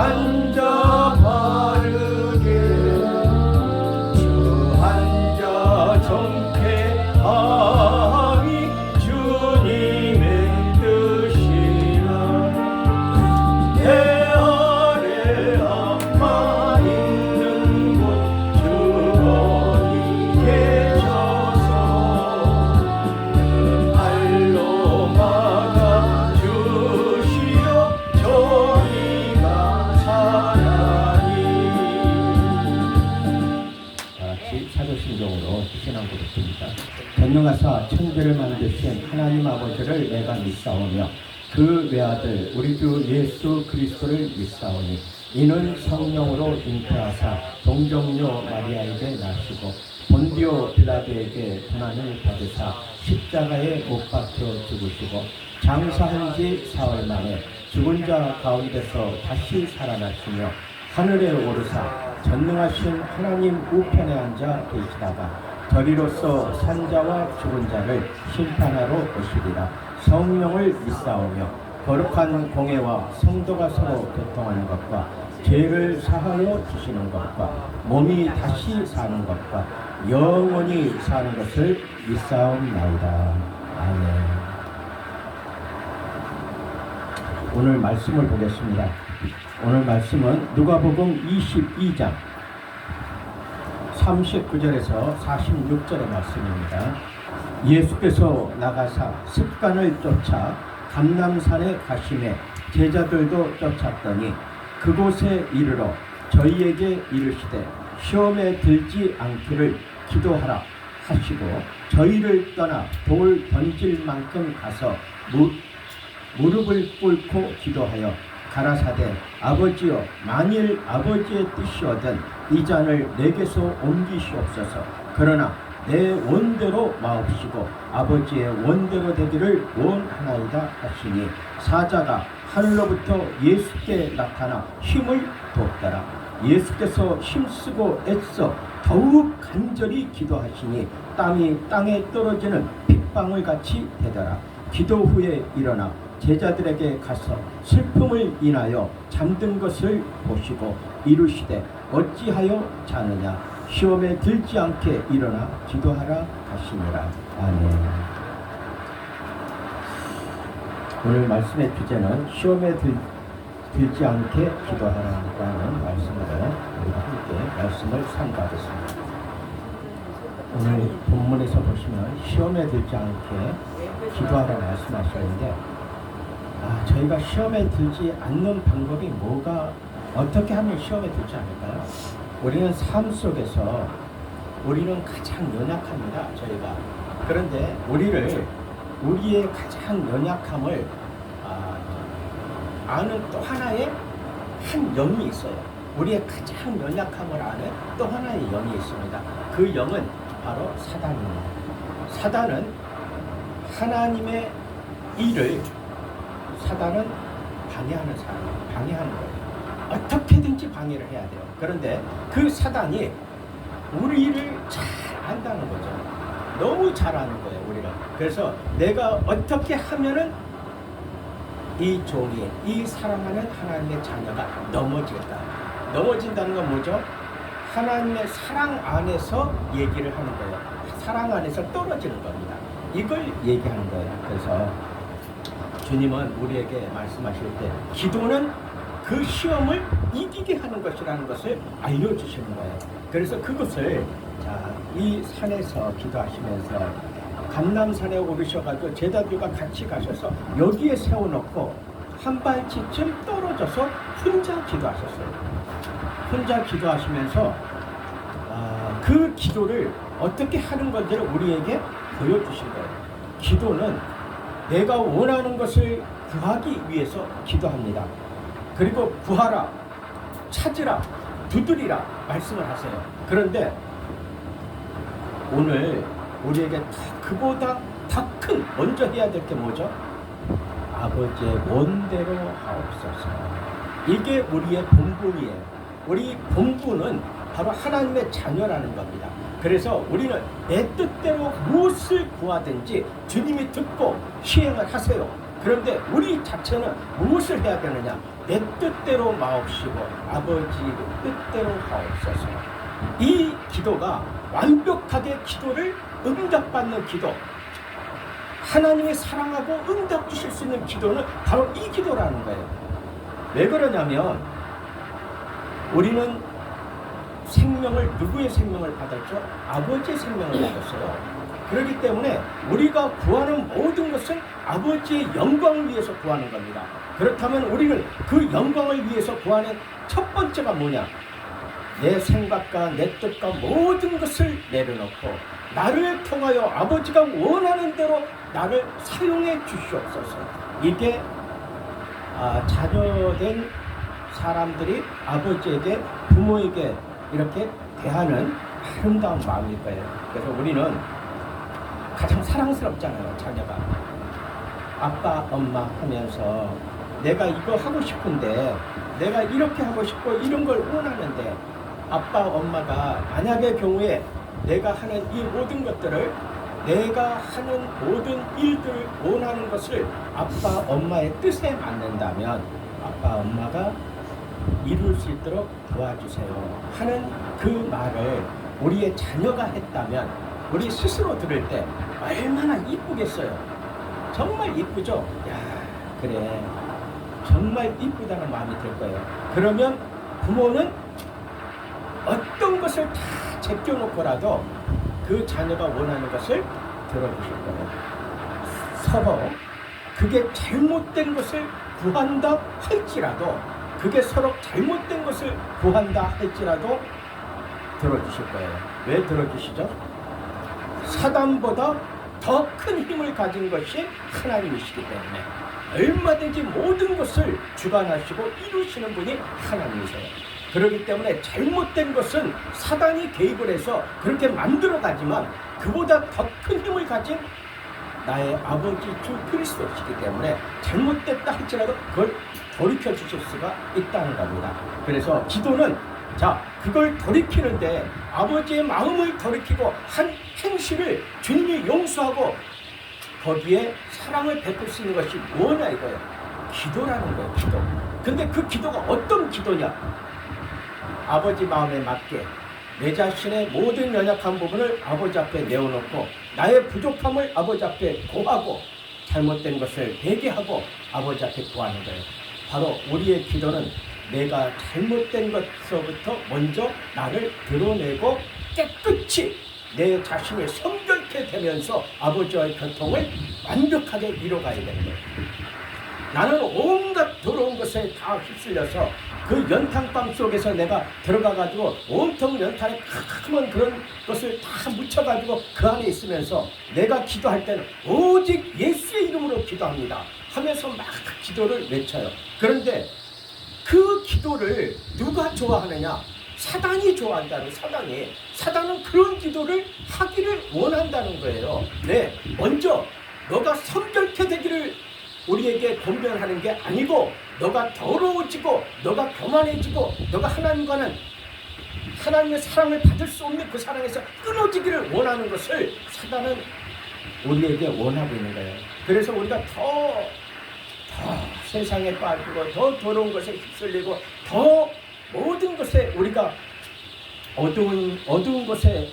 앉아 바르게 주 앉아 정케하니 주님의 뜻이라 내 아래 앞만 있는 곳 주거니 계셔서 그 발로 막아 주시어 저희가 살아니. 다 같이 사도신경으로 신앙 고백합니다. 전능하사 천지를 만드신 하나님 아버지를 내가 믿사오며 그 외아들 우리 주 예수 그리스도를 믿사오니 이는 성령으로 잉태하사 동정녀 마리아에게 나시고 본디오 빌라도에게 고난을 받으사 십자가에 못 박혀 죽으시고 장사한 지 사흘 만에 죽은 자 가운데서 다시 살아나시며 하늘에 오르사 전능하신 하나님 우편에 앉아 계시다가 저리로서 산자와 죽은 자를 심판하러 오시리라. 성령을 믿사오며 거룩한 공회와 성도가 서로 교통하는 것과 죄를 사하여 주시는 것과 몸이 다시 사는 것과 영원히 사는 것을 믿사옵나이다. 아멘. 오늘 말씀을 보겠습니다. 오늘 말씀은 누가복음 22장 39절에서 46절의 말씀입니다. 예수께서 나가사 습관을 쫓아 감람산에 가시매 제자들도 쫓았더니 그곳에 이르러 저희에게 이르시되 시험에 들지 않기를 기도하라 하시고 저희를 떠나 돌 던질 만큼 가서 무릎을 꿇고 기도하여 가라사대 아버지여 만일 아버지의 뜻이거든 이 잔을 내게서 옮기시옵소서. 그러나 내 원대로 마옵시고 아버지의 원대로 되기를 원하나이다 하시니 사자가 하늘로부터 예수께 나타나 힘을 돕더라. 예수께서 힘쓰고 애써 더욱 간절히 기도하시니 땀이 땅에 떨어지는 빗방울 같이 되더라. 기도 후에 일어나 제자들에게 가서 슬픔을 인하여 잠든 것을 보시고 이르시되 어찌하여 자느냐 시험에 들지 않게 일어나 기도하라 하시니라. 아멘. 오늘 말씀의 주제는 시험에 들지 않게 기도하라는 말씀으로 우리가 함께 말씀을 상고하겠습니다. 오늘 본문에서 보시면 시험에 들지 않게 기도하라고 말씀하셨는데 저희가 시험에 들지 않는 방법이 어떻게 하면 시험에 들지 않을까요? 우리는 삶 속에서 우리는 가장 연약합니다. 저희가. 그런데 우리의 가장 연약함을 아는 또 하나의 한 영이 있어요. 우리의 가장 연약함을 아는 또 하나의 영이 있습니다. 그 영은 바로 사단입니다. 사단은 하나님의 일을 사단은 방해하는 거예요. 어떻게든지 방해를 해야 돼요. 그런데 그 사단이 우리를 잘 안다는 거죠. 너무 잘 아는 거예요, 우리가. 그래서 내가 어떻게 하면은 이 종이, 이 사랑하는 하나님의 자녀가 넘어질까? 넘어진다는 건 뭐죠? 하나님의 사랑 안에서 얘기를 하는 거예요. 사랑 안에서 떨어지는 겁니다. 이걸 얘기하는 거예요. 그래서 주님은 우리에게 말씀하실 때 기도는 그 시험을 이기게 하는 것이라는 것을 알려주시는 거예요. 그래서 그것을 이 산에서 기도하시면서 감람산에 오르셔가지고 제자들과 같이 가셔서 여기에 세워놓고 한 발치쯤 떨어져서 혼자 기도하셨어요. 혼자 기도하시면서 그 기도를 어떻게 하는 건지를 우리에게 보여주신 거예요. 기도는 내가 원하는 것을 구하기 위해서 기도합니다. 그리고 구하라, 찾으라, 두드리라 말씀을 하세요. 그런데 오늘 우리에게 그보다 더 큰 먼저 해야 될 게 뭐죠? 아버지의 원대로 하옵소서. 이게 우리의 본분이에요. 우리 본분은 바로 하나님의 자녀라는 겁니다. 그래서 우리는 내 뜻대로 무엇을 구하든지 주님이 듣고 시행을 하세요. 그런데 우리 자체는 무엇을 해야 되느냐? 내 뜻대로 마옵시고 아버지 뜻대로 하옵소서. 이 기도가 완벽하게 기도를 응답받는 기도, 하나님이 사랑하고 응답 주실 수 있는 기도는 바로 이 기도라는 거예요. 왜 그러냐면 우리는 생명을, 누구의 생명을 받았죠? 아버지의 생명을 받았어요. 그렇기 때문에 우리가 구하는 모든 것은 아버지의 영광을 위해서 구하는 겁니다. 그렇다면 우리는 그 영광을 위해서 구하는 첫 번째가 뭐냐? 내 생각과 내 뜻과 모든 것을 내려놓고 나를 통하여 아버지가 원하는 대로 나를 사용해 주시옵소서. 이게 자녀된 사람들이 아버지에게, 부모에게 이렇게 대하는 아름다운 마음일 거예요. 그래서 우리는 가장 사랑스럽잖아요, 자녀가. 아빠, 엄마 하면서 내가 이거 하고 싶은데, 내가 이렇게 하고 싶고 이런 걸 원하는데, 아빠, 엄마가 만약의 경우에 내가 하는 이 모든 것들을, 내가 하는 모든 일들을 원하는 것을 아빠, 엄마의 뜻에 맞는다면 아빠, 엄마가 이룰 수 있도록 도와주세요 하는 그 말을 우리의 자녀가 했다면 우리 스스로 들을 때 얼마나 이쁘겠어요. 정말 이쁘죠? 야, 그래, 정말 이쁘다는 마음이 들 거예요. 그러면 부모는 어떤 것을 다 제껴놓고라도 그 자녀가 원하는 것을 들어주실 거예요. 서로 그게 잘못된 것을 구한다 할지라도, 그게 서로 잘못된 것을 구한다 할지라도 들어주실 거예요. 왜 들어주시죠? 사단보다 더 큰 힘을 가진 것이 하나님이시기 때문에 얼마든지 모든 것을 주관하시고 이루시는 분이 하나님이세요. 그렇기 때문에 잘못된 것은 사단이 개입을 해서 그렇게 만들어가지만 그보다 더 큰 힘을 가진 나의 아버지 주 그리스도시기 때문에 잘못됐다 할지라도 그걸 돌이켜 주실 수가 있다는 겁니다. 그래서 기도는, 자, 그걸 돌이키는데 아버지의 마음을 돌이키고 한 행실을 주님이 용서하고 거기에 사랑을 베풀 수 있는 것이 뭐냐 이거예요. 기도라는 거예요. 기도. 근데 그 기도가 어떤 기도냐? 아버지 마음에 맞게 내 자신의 모든 연약한 부분을 아버지 앞에 내어놓고 나의 부족함을 아버지 앞에 고하고 잘못된 것을 회개하고 아버지 앞에 구하는 거예요. 바로 우리의 기도는 내가 잘못된 것서부터 먼저 나를 드러내고 깨끗이 내 자신이 성결케 되면서 아버지와의 교통을 완벽하게 이뤄가야 되는 거예요. 나는 온갖 더러운 것에 다 휩쓸려서 그 연탄방 속에서 내가 들어가가지고 온통 연탄에 캄캄한 그런 것을 다 묻혀가지고 그 안에 있으면서 내가 기도할 때는 오직 예수의 이름으로 기도합니다 하면서 막 기도를 외쳐요. 그런데 그 기도를 누가 좋아하느냐? 사단이 좋아한다는, 사단은 그런 기도를 하기를 원한다는 거예요. 네, 먼저 너가 성결케 되기를 우리에게 권면하는 게 아니고, 너가 더러워지고 너가 교만해지고 너가 하나님과는, 하나님의 사랑을 받을 수 없는 그 사랑에서 끊어지기를 원하는 것을 사단은 우리에게 원하고 있는 거예요. 그래서 우리가 더 세상에 빠지고 더 더러운 것에 휩쓸리고 더 모든 것에 우리가 어두운 것에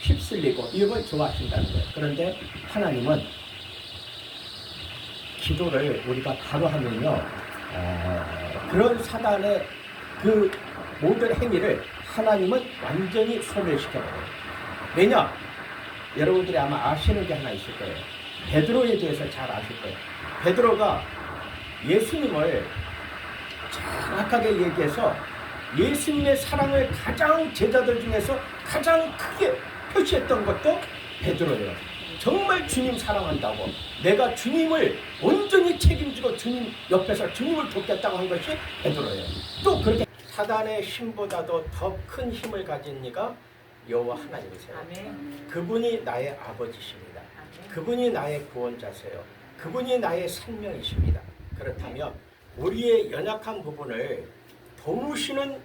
휩쓸리고 이걸 좋아하신다는 거예요. 그런데 하나님은 기도를 우리가 바로 하면요, 그런 사단의 그 모든 행위를 하나님은 완전히 소멸시켜버려요. 왜냐? 여러분들이 아마 아시는 게 하나 있을 거예요. 베드로에 대해서 잘 아실 거예요. 베드로가 예수님을 정확하게 얘기해서 예수님의 사랑을 가장 제자들 중에서 가장 크게 표시했던 것도 베드로예요. 정말 주님 사랑한다고, 내가 주님을 온전히 책임지고 주님 옆에서 주님을 돕겠다고 한 것이 베드로예요. 또 그렇게 사단의 힘보다도 더 큰 힘을 가진 이가 여호와 하나님이세요. 아멘. 그분이 나의 아버지십니다. 아멘. 그분이 나의 구원자세요. 그분이 나의 생명이십니다. 그렇다면 우리의 연약한 부분을 도우시는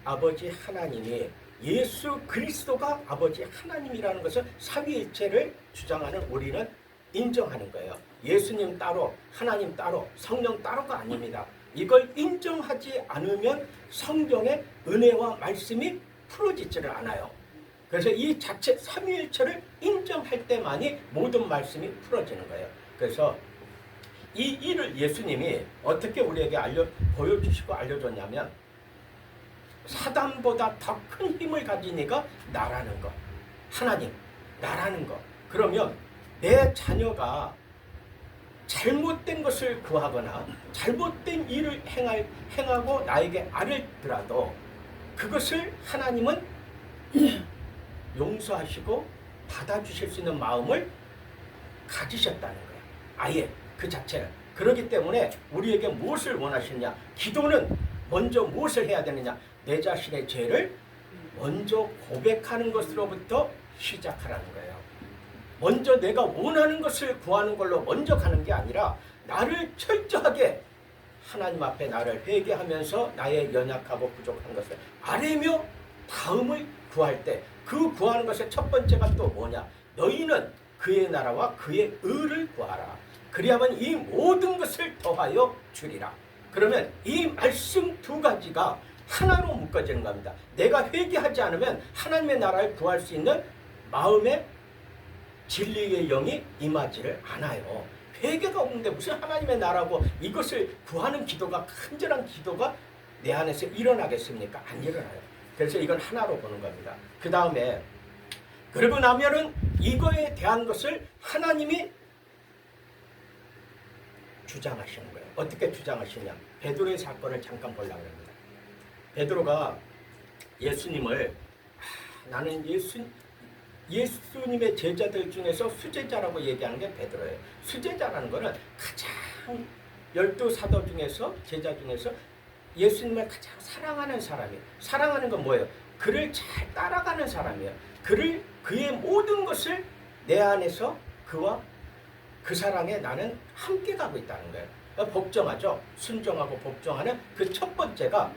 아버지 하나님이, 예수 그리스도가 아버지 하나님이라는 것을 삼위일체를 주장하는 우리는 인정하는 거예요. 예수님 따로, 하나님 따로, 성령 따로가 아닙니다. 이걸 인정하지 않으면 성경의 은혜와 말씀이 풀어지지를 않아요. 그래서 이 자체 삼위일체를 인정할 때만이 모든 말씀이 풀어지는 거예요. 그래서 이 일을 예수님이 어떻게 우리에게 보여주시고 알려줬냐면, 사단보다 더 큰 힘을 가진 이가 나라는 것, 하나님, 나라는 것. 그러면 내 자녀가 잘못된 것을 구하거나 잘못된 일을 행하고 나에게 아뢰더라도 그것을 하나님은 용서하시고 받아주실 수 있는 마음을 가지셨다는 거예요. 아예 그 자체를. 그렇기 때문에 우리에게 무엇을 원하시느냐? 기도는 먼저 무엇을 해야 되느냐? 내 자신의 죄를 먼저 고백하는 것으로부터 시작하라는 거예요. 먼저 내가 원하는 것을 구하는 걸로 먼저 가는 게 아니라 나를 철저하게 하나님 앞에 나를 회개하면서 나의 연약하고 부족한 것을 아뢰며 다음을 구할 때, 그 구하는 것의 첫 번째가 또 뭐냐? 너희는 그의 나라와 그의 의를 구하라. 그리하면 이 모든 것을 더하여 주리라. 그러면 이 말씀 두 가지가 하나로 묶어지는 겁니다. 내가 회개하지 않으면 하나님의 나라를 구할 수 있는 마음의 진리의 영이 임하지를 않아요. 회개가 없는데 무슨 하나님의 나라고 이것을 구하는 기도가, 간절한 기도가 내 안에서 일어나겠습니까? 안 일어나요. 그래서 이건 하나로 보는 겁니다. 그 다음에 그러고 나면은 이거에 대한 것을 하나님이 주장하시는 거예요. 어떻게 주장하시냐? 베드로의 사건을 잠깐 보려고 합니다. 베드로가 예수님을 나는 예수님의 제자들 중에서 수제자라고 얘기하는 게 베드로예요. 수제자라는 거는 가장 12사도 중에서, 제자 중에서 예수님을 가장 사랑하는 사람이에요. 사랑하는 건 뭐예요? 그를 잘 따라가는 사람이에요. 그의 모든 것을 내 안에서 그와 그 사랑에 나는 함께 가고 있다는 거예요. 복종하죠. 순종하고 복종하는 그 첫 번째가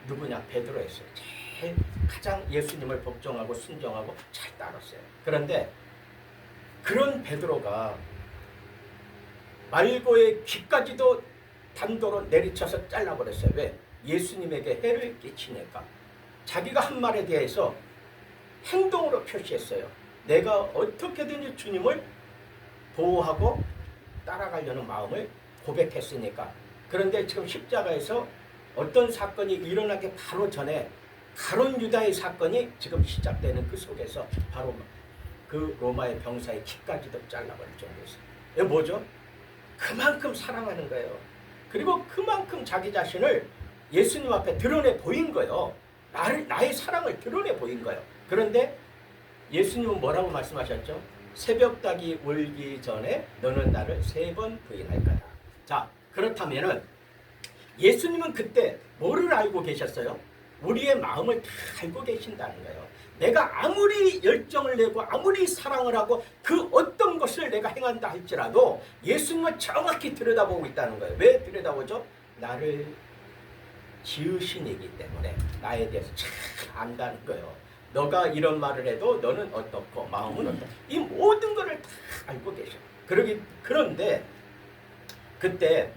누구냐? 베드로였어요. 가장 예수님을 복종하고 순종하고 잘 따랐어요. 그런데 그런 베드로가 말고의 귀까지도 단도로 내리쳐서 잘라버렸어요. 왜? 예수님에게 해를 끼치니까. 자기가 한 말에 대해서 행동으로 표시했어요. 내가 어떻게든지 주님을 보호하고 따라가려는 마음을 고백했으니까. 그런데 지금 십자가에서 어떤 사건이 일어나기 바로 전에 가룟 유다의 사건이 지금 시작되는 그 속에서 바로 그 로마의 병사의 키까지도 잘라버릴 정도였어요. 이게 뭐죠? 그만큼 사랑하는 거예요. 그리고 그만큼 자기 자신을 예수님 앞에 드러내 보인 거예요. 나의 사랑을 드러내 보인 거예요. 그런데 예수님은 뭐라고 말씀하셨죠? 새벽닭이 울기 전에 너는 나를 3번 부인할 거다. 자, 그렇다면은 예수님은 그때 뭐를 알고 계셨어요? 우리의 마음을 다 알고 계신다는 거예요. 내가 아무리 열정을 내고 아무리 사랑을 하고 그 어떤 것을 내가 행한다 할지라도 예수님은 정확히 들여다보고 있다는 거예요. 왜 들여다보죠? 나를 지으신 이기 때문에 나에 대해서 잘 안다는 거예요. 너가 이런 말을 해도 너는 어떻고 마음은 어떻고 이 모든 것을 다 알고 계셔. 그런데 그때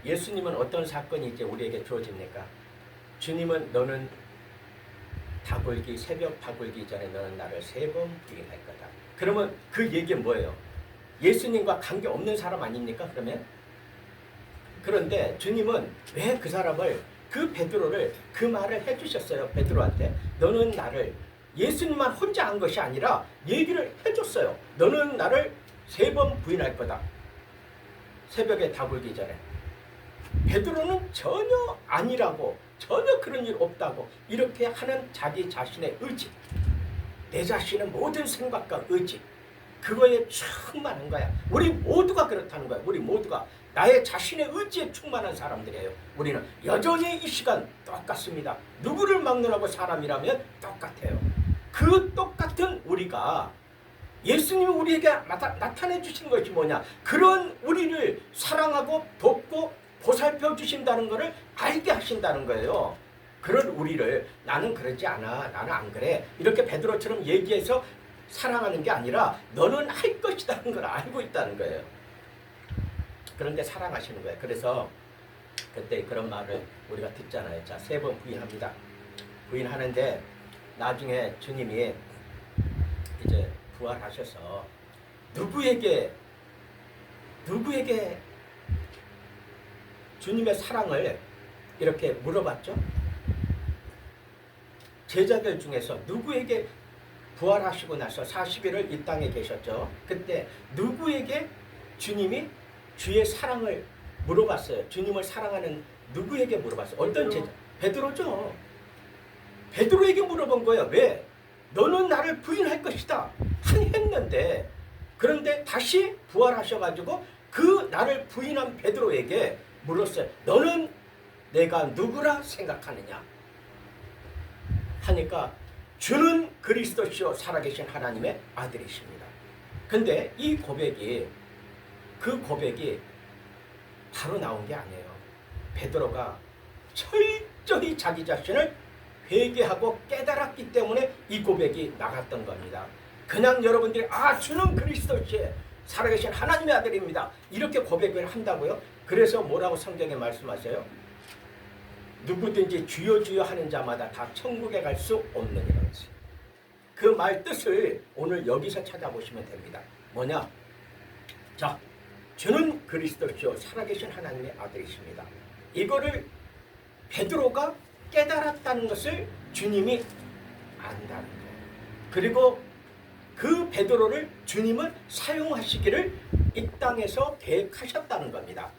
예수님은 어떤 사건이 이제 우리에게 주어집니까? 주님은 너는 새벽 다굴기 전에 너는 나를 3번 부인할 거다. 그러면 그 얘기는 뭐예요? 예수님과 관계없는 사람 아닙니까? 그런데 주님은 왜 그 사람을, 그 베드로를 그 말을 해주셨어요. 베드로한테 너는 나를, 예수님만 혼자 한 것이 아니라 얘기를 해줬어요. 너는 나를 3번 부인할 거다. 새벽에 다굴기 전에. 베드로는 전혀 아니라고, 전혀 그런 일 없다고 이렇게 하는 자기 자신의 의지, 내 자신의 모든 생각과 의지, 그거에 충만한 거야. 우리 모두가 그렇다는 거야. 우리 모두가 나의 자신의 의지에 충만한 사람들이에요. 우리는 여전히 이 시간 똑같습니다. 누구를 막느라고 사람이라면 똑같아요. 그 똑같은 우리가 예수님이 우리에게 나타내 주신 것이 뭐냐? 그런 우리를 사랑하고 돕고 보살펴 주신다는 것을 알게 하신다는 거예요. 그런 우리를 나는 그러지 않아, 나는 안 그래, 이렇게 베드로처럼 얘기해서 사랑하는 게 아니라 너는 할 것이라는 걸 알고 있다는 거예요. 그런데 사랑하시는 거예요. 그래서 그때 그런 말을 우리가 듣잖아요. 자, 3번 부인합니다. 부인하는데 나중에 주님이 이제 부활하셔서 누구에게 주님의 사랑을 이렇게 물어봤죠? 제자들 중에서 누구에게 부활하시고 나서 40일을 이 땅에 계셨죠? 그때 누구에게 주님이 주의 사랑을 물어봤어요? 주님을 사랑하는 누구에게 물어봤어요? 어떤 제자? 베드로죠. 베드로에게 물어본 거예요. 왜? 너는 나를 부인할 것이다 했는데, 그런데 다시 부활하셔가지고 그 나를 부인한 베드로에게 물었어요. 너는 내가 누구라 생각하느냐? 하니까 주는 그리스도시요 살아계신 하나님의 아들이십니다. 근데 이 고백이, 그 고백이 바로 나온 게 아니에요. 베드로가 철저히 자기 자신을 회개하고 깨달았기 때문에 이 고백이 나갔던 겁니다. 그냥 여러분들이 주는 그리스도시요 살아계신 하나님의 아들입니다, 이렇게 고백을 한다고요? 그래서 뭐라고 성경에 말씀하세요? 누구든지 주여 주여 하는 자마다 다 천국에 갈 수 없느니라. 그 말 뜻을 오늘 여기서 찾아보시면 됩니다. 뭐냐? 자, 주는 그리스도시요 살아계신 하나님의 아들이십니다. 이거를 베드로가 깨달았다는 것을 주님이 안다는 거예요. 그리고 그 베드로를 주님은 사용하시기를 이 땅에서 계획하셨다는 겁니다.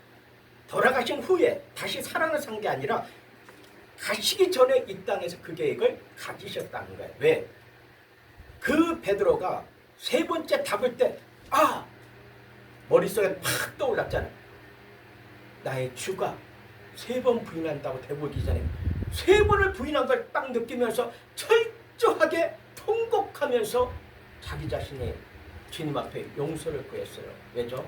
돌아가신 후에 다시 살아나신 게 아니라 가시기 전에 이 땅에서 그 계획을 가지셨다는 거예요. 왜? 그 베드로가 3번째 답을 때 머릿속에 팍 떠올랐잖아요. 나의 주가 3번 부인한다고 되보기 전에 3번을 부인한 걸 딱 느끼면서 철저하게 통곡하면서 자기 자신이 주님 앞에 용서를 구했어요. 왜죠?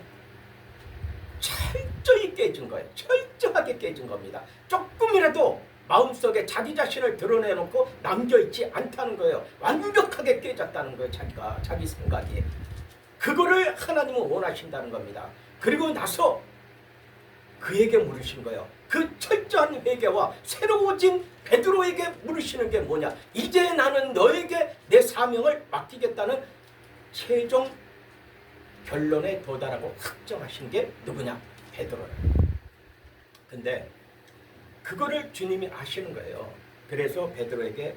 철저히 깨진 거예요. 철저하게 깨진 겁니다. 조금이라도 마음속에 자기 자신을 드러내놓고 남겨있지 않다는 거예요. 완벽하게 깨졌다는 거예요. 자기 생각이. 그거를 하나님은 원하신다는 겁니다. 그리고 나서 그에게 물으신 거예요. 그 철저한 회개와 새로워진 베드로에게 물으시는 게 뭐냐? 이제 나는 너에게 내 사명을 맡기겠다는 최종 결론에 도달하고 확정하신 게 누구냐? 베드로라. 근데 그거를 주님이 아시는 거예요. 그래서 베드로에게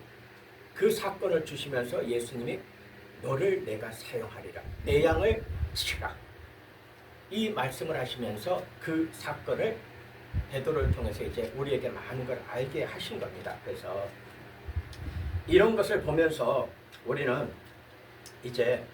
그 사건을 주시면서 예수님이 너를 내가 사용하리라, 내 양을 치라, 이 말씀을 하시면서 그 사건을 베드로를 통해서 이제 우리에게 많은 걸 알게 하신 겁니다. 그래서 이런 것을 보면서 우리는 이제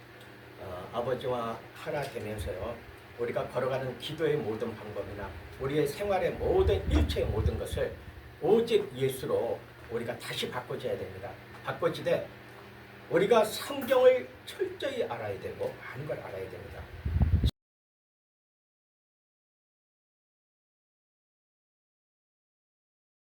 아버지와 하나 되면서요, 우리가 걸어가는 기도의 모든 방법이나 우리의 생활의 모든 일체의 모든 것을 오직 예수로 우리가 다시 바꿔줘야 됩니다. 바꿔지되 우리가 성경을 철저히 알아야 되고 많은 걸 알아야 됩니다.